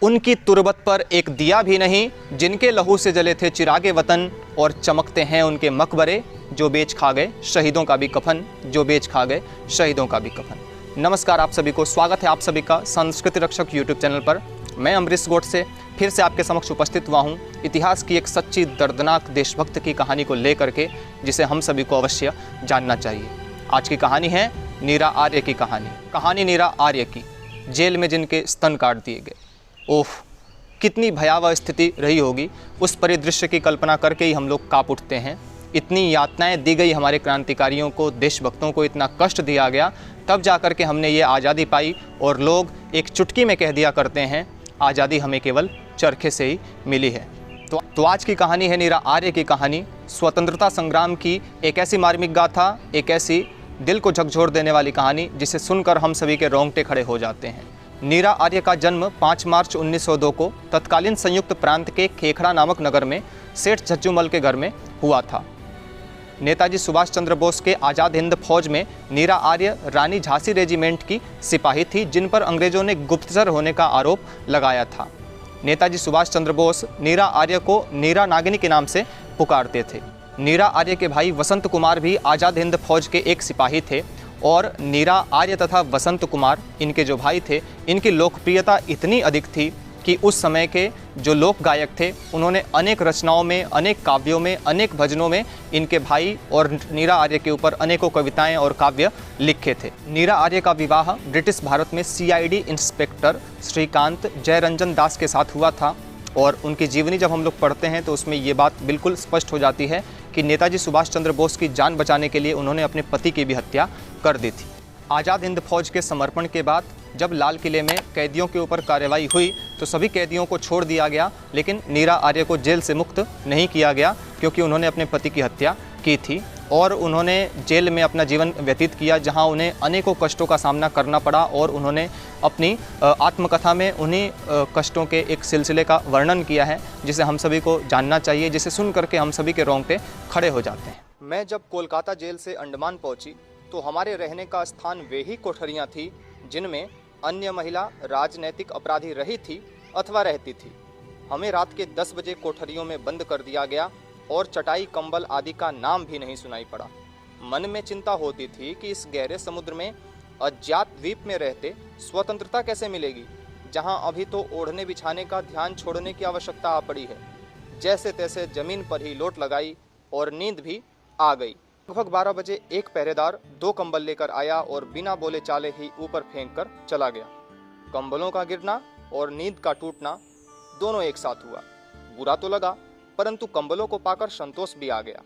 उनकी तुरबत पर एक दिया भी नहीं, जिनके लहू से जले थे चिरागे वतन, और चमकते हैं उनके मकबरे, जो बेच खा गए शहीदों का भी कफन, जो बेच खा गए शहीदों का भी कफन। नमस्कार आप सभी को, स्वागत है आप सभी का संस्कृति रक्षक यूट्यूब चैनल पर। मैं अमरीश गोडसे फिर से आपके समक्ष उपस्थित हुआ हूँ इतिहास की एक सच्ची दर्दनाक देशभक्त की कहानी को लेकर के, जिसे हम सभी को अवश्य जानना चाहिए। आज की कहानी है नीरा आर्य की कहानी नीरा आर्य की, जेल में जिनके स्तन काट दिए गए। ओह, कितनी भयावह स्थिति रही होगी, उस परिदृश्य की कल्पना करके ही हम लोग काँप उठते हैं। इतनी यातनाएं दी गई हमारे क्रांतिकारियों को, देशभक्तों को इतना कष्ट दिया गया, तब जा कर के हमने ये आज़ादी पाई। और लोग एक चुटकी में कह दिया करते हैं आज़ादी हमें केवल चरखे से ही मिली है। तो आज की कहानी है नीरा आर्य की कहानी, स्वतंत्रता संग्राम की एक ऐसी मार्मिक गाथा, एक ऐसी दिल को झकझोर देने वाली कहानी जिसे सुनकर हम सभी के रोंगटे खड़े हो जाते हैं। नीरा आर्य का जन्म 5 मार्च 1902 को तत्कालीन संयुक्त प्रांत के खेखड़ा नामक नगर में सेठ झज्जूमल के घर में हुआ था। नेताजी सुभाष चंद्र बोस के आज़ाद हिंद फौज में नीरा आर्य रानी झांसी रेजिमेंट की सिपाही थी, जिन पर अंग्रेजों ने गुप्तचर होने का आरोप लगाया था। नेताजी सुभाष चंद्र बोस नीरा आर्य को नीरा नागिनी के नाम से पुकारते थे। नीरा आर्य के भाई वसंत कुमार भी आज़ाद हिंद फौज के एक सिपाही थे, और नीरा आर्य तथा वसंत कुमार, इनके जो भाई थे, इनकी लोकप्रियता इतनी अधिक थी कि उस समय के जो लोक गायक थे, उन्होंने अनेक रचनाओं में, अनेक काव्यों में, अनेक भजनों में इनके भाई और नीरा आर्य के ऊपर अनेकों कविताएं और काव्य लिखे थे। नीरा आर्य का विवाह ब्रिटिश भारत में सीआईडी इंस्पेक्टर श्रीकांत जयरंजन दास के साथ हुआ था। और उनकी जीवनी जब हम लोग पढ़ते हैं तो उसमें ये बात बिल्कुल स्पष्ट हो जाती है कि नेताजी सुभाष चंद्र बोस की जान बचाने के लिए उन्होंने अपने पति की भी हत्या कर दी थी। आज़ाद हिंद फौज के समर्पण के बाद जब लाल किले में कैदियों के ऊपर कार्रवाई हुई तो सभी कैदियों को छोड़ दिया गया, लेकिन नीरा आर्य को जेल से मुक्त नहीं किया गया, क्योंकि उन्होंने अपने पति की हत्या की थी और उन्होंने जेल में अपना जीवन व्यतीत किया, जहां उन्हें अनेकों कष्टों का सामना करना पड़ा। और उन्होंने अपनी आत्मकथा में उन्हीं कष्टों के एक सिलसिले का वर्णन किया है, जिसे हम सभी को जानना चाहिए, जिसे सुन करके हम सभी के रोंगटे खड़े हो जाते हैं। मैं जब कोलकाता जेल से अंडमान पहुंची तो हमारे रहने का स्थान वे ही कोठरियाँ थी जिनमें अन्य महिला राजनैतिक अपराधी रही थी अथवा रहती थी। हमें रात के 10 बजे कोठरियों में बंद कर दिया गया और चटाई कंबल आदि का नाम भी नहीं सुनाई पड़ा। मन में चिंता होती थी कि इस गहरे समुद्र में अज्ञात द्वीप में रहते स्वतंत्रता कैसे मिलेगी, जहां अभी तो ओढ़ने बिछाने का ध्यान छोड़ने की आवश्यकता आ पड़ी है। जैसे तैसे जमीन पर ही लोट लगाई और नींद भी आ गई। लगभग 12 बजे एक पहरेदार 2 कंबल लेकर आया और बिना बोले चाले ही ऊपर फेंक कर चला गया। कंबलों का गिरना और नींद का टूटना दोनों एक साथ हुआ। बुरा तो लगा, परंतु कंबलों को पाकर संतोष भी आ गया।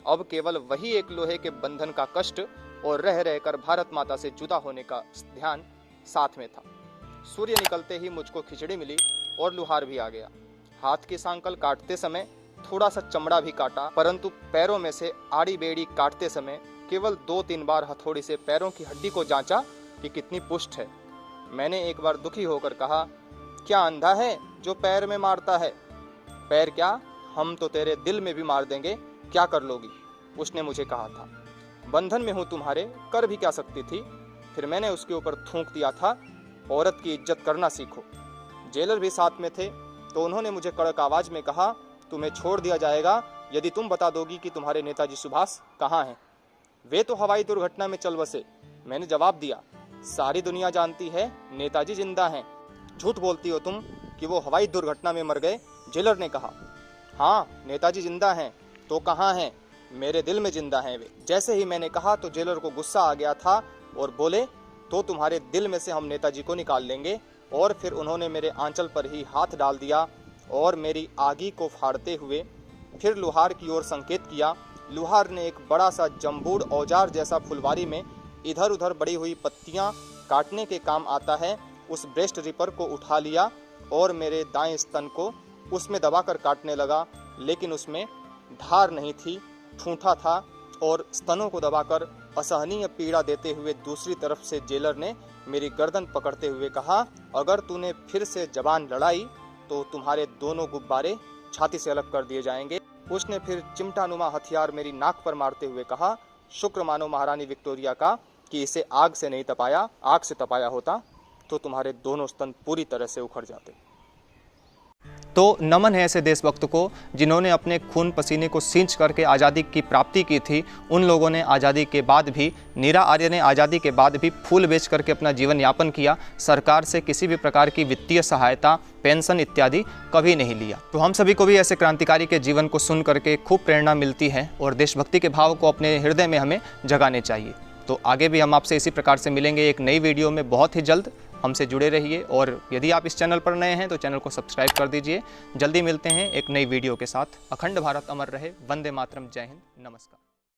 अब केवल वही एक लोहे के बंधन का कष्ट और रह रहकर भारत माता से जुदा होने का ध्यान साथ में था। सूर्य निकलते ही मुझको खिचड़ी मिली और लुहार भी आ गया। हाथ की सांकल काटते समय थोड़ा सा चमड़ा भी काटा, परंतु पैरों में से आड़ी बेड़ी काटते समय केवल 2-3 बार हथौड़ी से पैरों की हड्डी को जांचा कि कितनी पुष्ट है। मैंने एक बार दुखी होकर कहा, क्या अंधा है जो पैर में मारता है? पैर क्या, हम तो तेरे दिल में भी मार देंगे, क्या कर लोगी? उसने मुझे कहा था। बंधन में हूँ तुम्हारे, कर भी क्या सकती थी? फिर मैंने उसके ऊपर थूक दिया था, औरत की इज्जत करना सीखो। जेलर भी साथ में थे, तो उन्होंने मुझे कड़क आवाज में कहा, तुम्हें छोड़ दिया जाएगा यदि तुम बता दोगी कि तुम्हारे नेताजी सुभाष कहाँ हैं। वे तो हवाई दुर्घटना में चल बसे। मैंने जवाब दिया, सारी दुनिया जानती है नेताजी जिंदा हैं। झूठ बोलती हो तुम कि वो हवाई दुर्घटना में मर गए। जेलर ने कहा, हाँ नेताजी जिंदा हैं। तो कहाँ हैं? मेरे दिल में जिंदा हैं वे। जैसे ही मैंने कहा तो जेलर को गुस्सा आ गया था और बोले, तो तुम्हारे दिल में से हम नेताजी को निकाल लेंगे। और फिर उन्होंने मेरे आंचल पर ही हाथ डाल दिया और मेरी आगी को फाड़ते हुए फिर लुहार की ओर संकेत किया। लुहार ने एक बड़ा सा जम्बूड़ औजार जैसा फुलवारी में इधर उधर बड़ी हुई पत्तियां काटने के काम आता है, उस ब्रेस्ट रिपर को उठा लिया और मेरे दाएं स्तन को उसमें दबाकर काटने लगा, लेकिन उसमें धार नहीं थी, ठूंठा था। और स्तनों को दबाकर असहनीय पीड़ा देते हुए दूसरी तरफ से जेलर ने मेरी गर्दन पकड़ते हुए कहा, अगर तूने फिर से जबान लड़ाई तो तुम्हारे दोनों गुब्बारे छाती से अलग कर दिए जाएंगे। उसने फिर चिमटानुमा हथियार मेरी नाक पर मारते हुए कहा, शुक्र मानो महारानी विक्टोरिया का कि इसे आग से नहीं तपाया, आग से तपाया होता तो तुम्हारे दोनों स्तन पूरी तरह से उखड़ जाते। तो नमन है ऐसे देशभक्त को जिन्होंने अपने खून पसीने को सींच करके आज़ादी की प्राप्ति की थी। उन लोगों ने आज़ादी के बाद भी, नीरा आर्य ने आज़ादी के बाद भी फूल बेच करके अपना जीवन यापन किया। सरकार से किसी भी प्रकार की वित्तीय सहायता, पेंशन इत्यादि कभी नहीं लिया। तो हम सभी को भी ऐसे क्रांतिकारी के जीवन को सुन करके खूब प्रेरणा मिलती है और देशभक्ति के भाव को अपने हृदय में हमें जगाने चाहिए। तो आगे भी हम आपसे इसी प्रकार से मिलेंगे एक नई वीडियो में बहुत ही जल्द। हमसे जुड़े रहिए और यदि आप इस चैनल पर नए हैं तो चैनल को सब्सक्राइब कर दीजिए। जल्दी मिलते हैं एक नई वीडियो के साथ। अखंड भारत अमर रहे। वंदे मातरम। जय हिंद। नमस्कार।